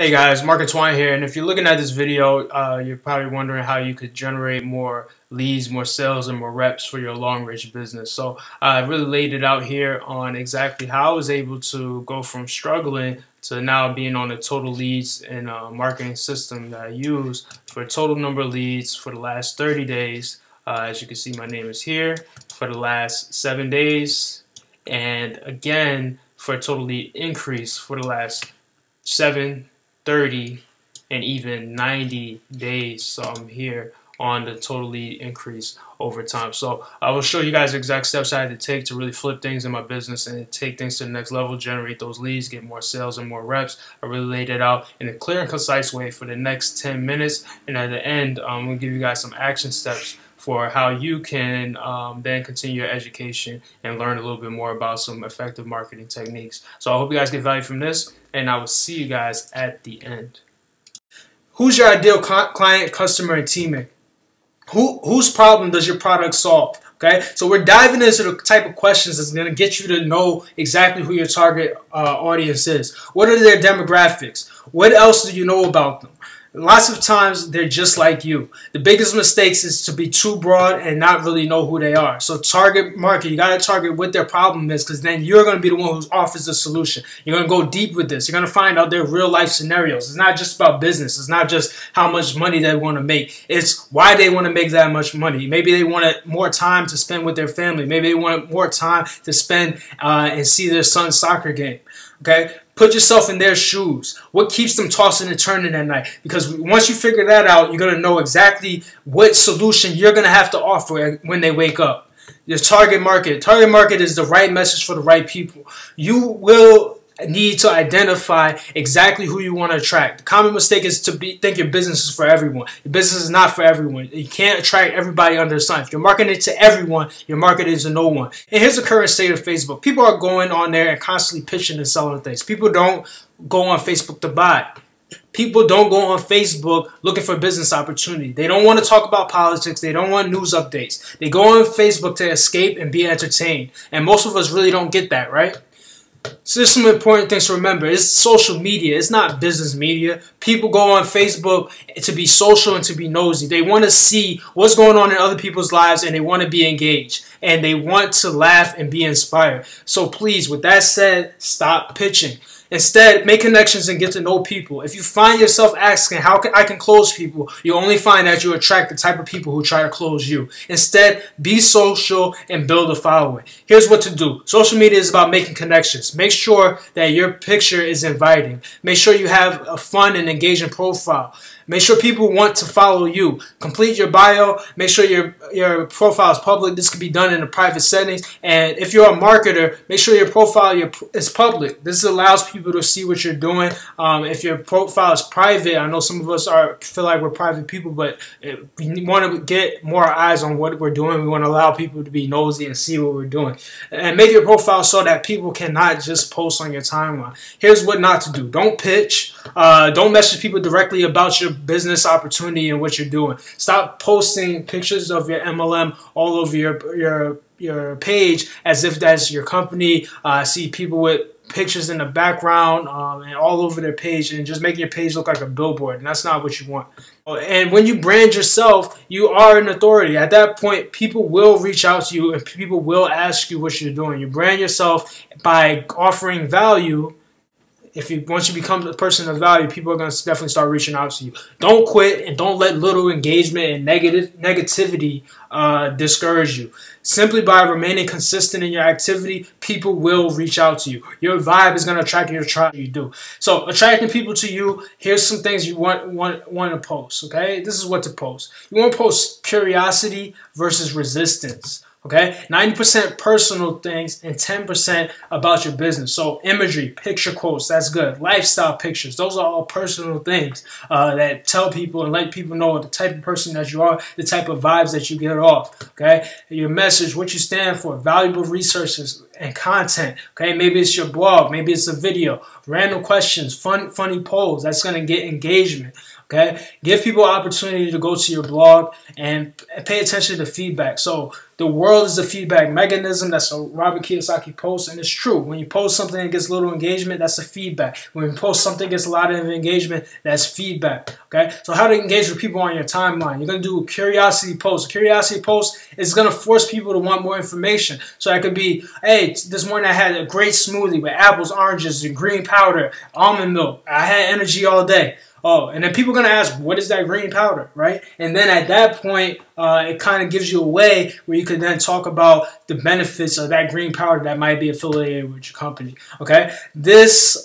Hey guys, Mark Twine here, and if you're looking at this video, you're probably wondering how you could generate more leads, more sales, and more reps for your Longrich business. So I really laid it out here on exactly how I was able to go from struggling to now being on the total leads and marketing system that I use for a total number of leads for the last 30 days. As you can see, my name is here for the last 7 days, and again for a total lead increase for the last 7, 30, and even 90 days. So I'm here on the total lead increase over time. So I will show you guys the exact steps I had to take to really flip things in my business and take things to the next level, generate those leads, get more sales and more reps. I really laid it out in a clear and concise way for the next 10 minutes. And at the end, I'm going to give you guys some action steps for how you can then continue your education and learn a little bit more about some effective marketing techniques. So I hope you guys get value from this, and I will see you guys at the end. Who's your ideal client, customer, and teammate? Whose problem does your product solve? Okay, so we're diving into the type of questions that's going to get you to know exactly who your target audience is. What are their demographics? What else do you know about them? Lots of times they're just like you. The biggest mistakes is to be too broad and not really know who they are. So target market, you got to target what their problem is, because then you're going to be the one who offers the solution. You're going to go deep with this. You're going to find out their real life scenarios. It's not just about business. It's not just how much money they want to make. It's why they want to make that much money. Maybe they wanted more time to spend with their family. Maybe they wanted more time to spend and see their son's soccer game. Okay? Put yourself in their shoes. What keeps them tossing and turning at night? Because once you figure that out, you're going to know exactly what solution you're going to have to offer when they wake up. Your target market. Target market is the right message for the right people. You will need to identify exactly who you want to attract. The common mistake is to think your business is for everyone. Your business is not for everyone. You can't attract everybody under the sun. If you're marketing to everyone, you're marketing to no one. And here's the current state of Facebook. People are going on there and constantly pitching and selling things. People don't go on Facebook to buy. People don't go on Facebook looking for business opportunity. They don't want to talk about politics. They don't want news updates. They go on Facebook to escape and be entertained. And most of us really don't get that, right? So there's some important things to remember. It's social media. It's not business media. People go on Facebook to be social and to be nosy. They want to see what's going on in other people's lives, and they want to be engaged. And they want to laugh and be inspired. So please, with that said, stop pitching. Instead, make connections and get to know people. If you find yourself asking, how can I close people, you only find that you attract the type of people who try to close you. Instead, be social and build a following. Here's what to do. Social media is about making connections. Make sure that your picture is inviting. Make sure you have a fun and engaging profile. Make sure people want to follow you. Complete your bio. Make sure your profile is public. This can be done in a private settings. And if you're a marketer, make sure your profile is public. This allows people to see what you're doing. If your profile is private, I know some of us feel like we're private people, but we want to get more eyes on what we're doing. We want to allow people to be nosy and see what we're doing. And make your profile so that people cannot just post on your timeline. Here's what not to do. Don't pitch. Don't message people directly about your business opportunity and what you're doing. Stop posting pictures of your MLM all over your page as if that's your company. I see people with pictures in the background and all over their page, and just making your page look like a billboard, and that's not what you want. And when you brand yourself, you are an authority. At that point, people will reach out to you and people will ask you what you're doing. You brand yourself by offering value. Once you become a person of value, people are going to definitely start reaching out to you. Don't quit, and don't let little engagement and negativity discourage you. Simply by remaining consistent in your activity, people will reach out to you. Your vibe is going to attract your tribe. You do. So attracting people to you, here's some things you want to post. Okay, this is what to post. You want to post curiosity versus resistance. Okay, 90% personal things and 10% about your business. So imagery, picture quotes, that's good. Lifestyle pictures, those are all personal things that tell people and let people know the type of person that you are, the type of vibes that you get off. Okay, your message, what you stand for, valuable resources, and content. Okay, maybe it's your blog, maybe it's a video, random questions, funny polls. That's going to get engagement. Okay, give people opportunity to go to your blog and pay attention to feedback. So the world is a feedback mechanism. That's a Robert Kiyosaki post, and it's true. When you post something that gets little engagement, that's a feedback. When you post something that gets a lot of engagement, that's feedback. Okay, so how to engage with people on your timeline? You're gonna do a curiosity post. A curiosity post is gonna force people to want more information. So that could be, hey, this morning I had a great smoothie with apples, oranges, and green powder, almond milk. I had energy all day. Oh, and then people are going to ask, what is that green powder, right? And then at that point, it kind of gives you a way where you could then talk about the benefits of that green powder that might be affiliated with your company, okay? This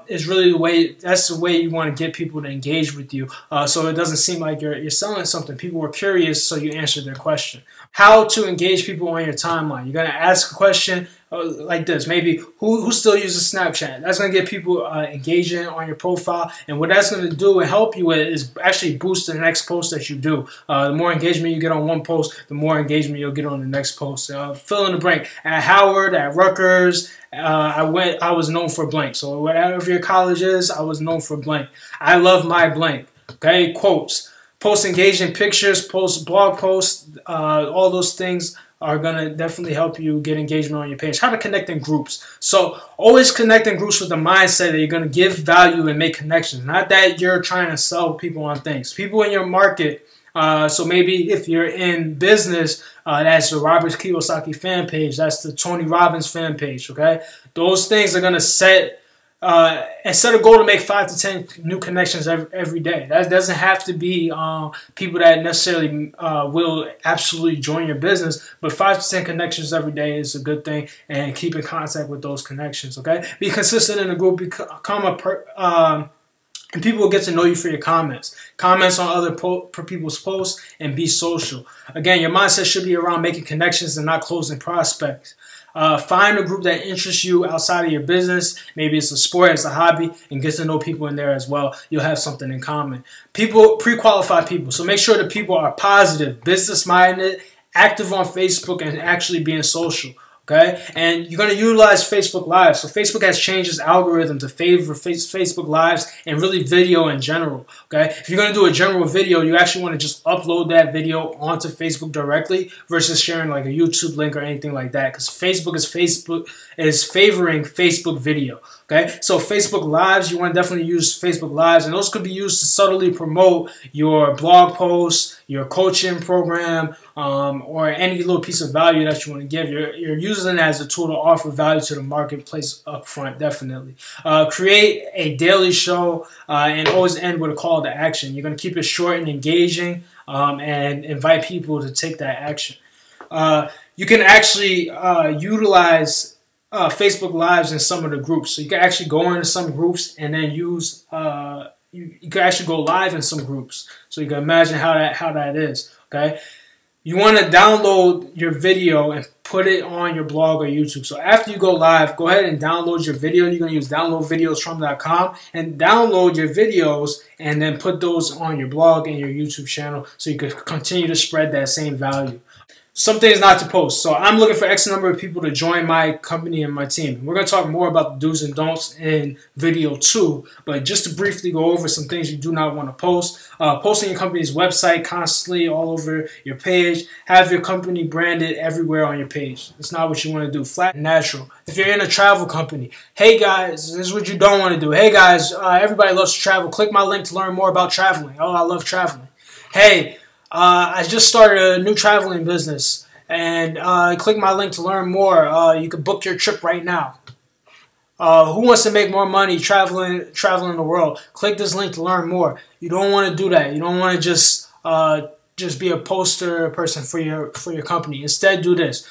is really the way, that's the way you want to get people to engage with you, so it doesn't seem like you're selling something. People were curious, so you answered their question. How to engage people on your timeline. You're going to ask a question like this. Maybe, who still uses Snapchat? That's going to get people engaging on your profile. And what that's going to do and help you with is actually boost the next post that you do. The more engagement you get on one post, the more engagement you'll get on the next post. Fill in the blank. At Howard, at Rutgers, I was known for blank. So whatever your college is, I was known for blank. I love my blank. Okay, quotes. Post engaging pictures, post blog posts, all those things are going to definitely help you get engagement on your page. How to connect in groups. So always connect in groups with the mindset that you're going to give value and make connections. Not that you're trying to sell people on things. People in your market. So maybe if you're in business, that's the Robert Kiyosaki fan page. That's the Tony Robbins fan page. Okay, those things are going to set a goal to make 5 to 10 new connections every day. That doesn't have to be people that necessarily will absolutely join your business, but 5 to 10 connections every day is a good thing, and keep in contact with those connections, okay? Be consistent in the group, and people will get to know you for your comments. Comments on other people's posts, and be social. Again, your mindset should be around making connections and not closing prospects. Find a group that interests you outside of your business. Maybe it's a sport, it's a hobby, and get to know people in there as well. You'll have something in common. Pre-qualify people. So make sure that people are positive, business-minded, active on Facebook, and actually being social. Okay, and you're going to utilize Facebook Live. So Facebook has changed its algorithm to favor Facebook Lives and really video in general. Okay, if you're going to do a general video, you actually want to just upload that video onto Facebook directly versus sharing like a YouTube link or anything like that, because Facebook is favoring Facebook video. Okay, so Facebook Lives, you want to definitely use Facebook Lives, and those could be used to subtly promote your blog posts, your coaching program, or any little piece of value that you want to give. You're using it as a tool to offer value to the marketplace up front, definitely. Create a daily show and always end with a call to action. You're going to keep it short and engaging, and invite people to take that action. You can actually utilize Facebook Lives in some of the groups. So you can actually go into some groups and then use, you can actually go live in some groups. So you can imagine how that is, okay? You want to download your video and put it on your blog or YouTube. So after you go live, go ahead and download your video. You're going to use downloadvideosfrom.com and download your videos and then put those on your blog and your YouTube channel so you can continue to spread that same value. Some things not to post. So I'm looking for X number of people to join my company and my team. We're going to talk more about the do's and don'ts in video 2. But just to briefly go over some things you do not want to post. Posting your company's website constantly all over your page. Have your company branded everywhere on your page. It's not what you want to do. Flat and natural. If you're in a travel company, hey guys, this is what you don't want to do. Hey guys, everybody loves to travel. Click my link to learn more about traveling. Oh, I love traveling. Hey, I just started a new traveling business, and click my link to learn more. You can book your trip right now. Who wants to make more money traveling the world? Click this link to learn more. You don't want to do that. You don't want to just be a poster person for your company. Instead, do this.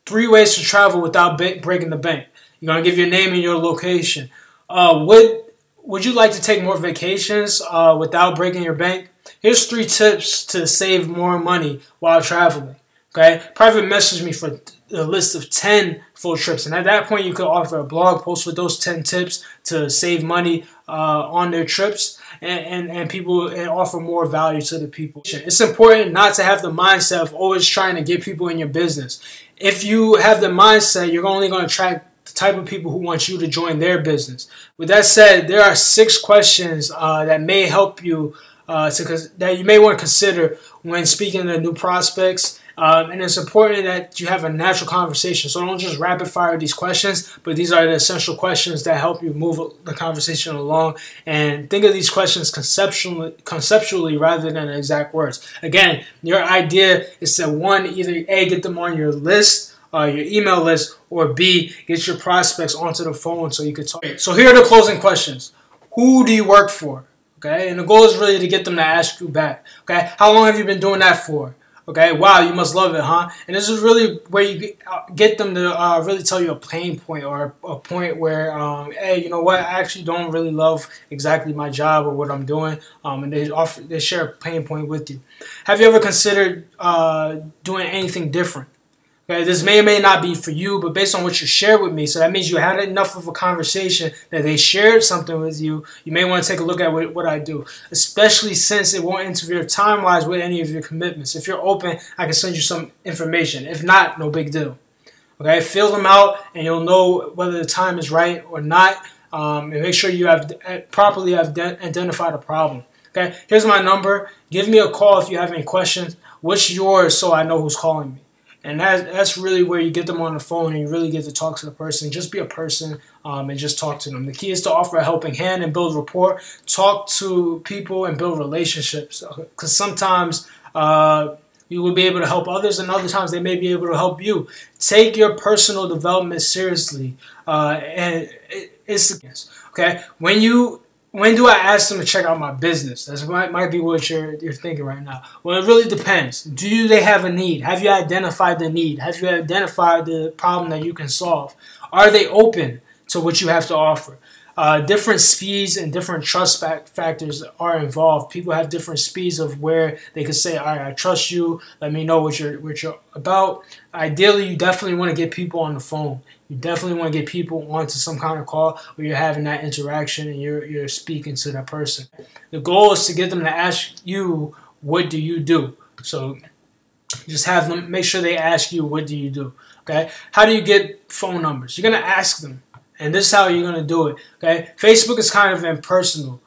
3 ways to travel without breaking the bank. You're going to give your name and your location. Would you like to take more vacations without breaking your bank? Here's 3 tips to save more money while traveling. Okay, private message me for a list of 10 full trips, and at that point you could offer a blog post with those 10 tips to save money on their trips, and people, and offer more value to the people. It's important not to have the mindset of always trying to get people in your business. If you have the mindset, you're only going to attract the type of people who want you to join their business. With that said, there are 6 questions that may help you that you may want to consider when speaking to new prospects. And it's important that you have a natural conversation. So don't just rapid fire these questions, but these are the essential questions that help you move the conversation along. And think of these questions conceptually rather than exact words. Again, your idea is to, one, either A, get them on your list, your email list, or B, get your prospects onto the phone so you can talk. So here are the closing questions. Who do you work for? Okay, and the goal is really to get them to ask you back. Okay, how long have you been doing that for? Okay, wow, you must love it, huh? And this is really where you get them to really tell you a pain point, or a point where, hey, you know what, I actually don't really love exactly my job or what I'm doing, and they share a pain point with you. Have you ever considered doing anything different? Okay, this may or may not be for you, but based on what you shared with me, so that means you had enough of a conversation that they shared something with you. You may want to take a look at what I do, especially since it won't interfere time-wise with any of your commitments. If you're open, I can send you some information. If not, no big deal. Okay, fill them out, and you'll know whether the time is right or not, and make sure you have properly identified a problem. Okay, here's my number. Give me a call if you have any questions. What's yours so I know who's calling me? And that's really where you get them on the phone and you really get to talk to the person. Just be a person and just talk to them. The key is to offer a helping hand and build rapport. Talk to people and build relationships. Because sometimes you will be able to help others, and other times they may be able to help you. Take your personal development seriously. And it's okay. When do I ask them to check out my business? That might be what you're thinking right now. Well, it really depends. Do they have a need? Have you identified the need? Have you identified the problem that you can solve? Are they open to what you have to offer? Different speeds and different trust factors are involved. People have different speeds of where they can say, all right, I trust you. Let me know what you're about. Ideally, you definitely want to get people on the phone. You definitely want to get people onto some kind of call where you're having that interaction and you're speaking to that person. The goal is to get them to ask you, what do you do? So just have them make sure they ask you, what do you do? Okay? How do you get phone numbers? You're going to ask them. And this is how you're going to do it. Okay? Facebook is kind of impersonal.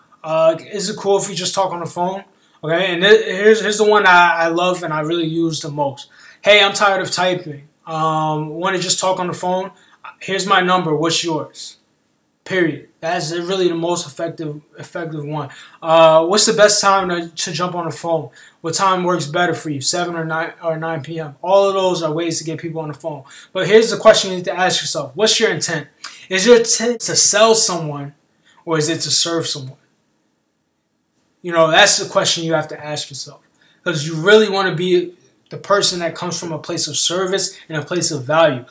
Is it cool if we just talk on the phone? Okay? And here's the one I love and I really use the most. Hey, I'm tired of typing. Want to just talk on the phone? Here's my number. What's yours? Period. That's really the most effective one. What's the best time to jump on the phone? What time works better for you? 7 or 9 p.m. All of those are ways to get people on the phone. But here's the question you need to ask yourself. What's your intent? Is your intent to sell someone, or is it to serve someone? You know, that's the question you have to ask yourself. Because you really want to be the person that comes from a place of service and a place of value.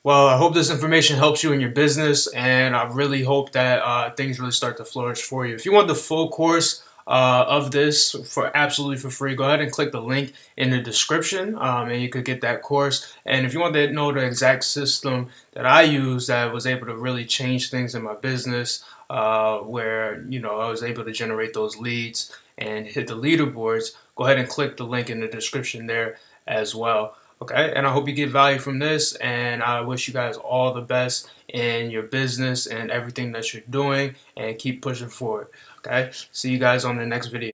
Well, I hope this information helps you in your business, and I really hope that things really start to flourish for you. If you want the full course of this absolutely for free, go ahead and click the link in the description, and you could get that course. And if you want to know the exact system that I use that was able to really change things in my business, where I was able to generate those leads and hit the leaderboards, go ahead and click the link in the description there as well. Okay, and I hope you get value from this, and I wish you guys all the best in your business and everything that you're doing, and keep pushing forward. Okay, see you guys on the next video.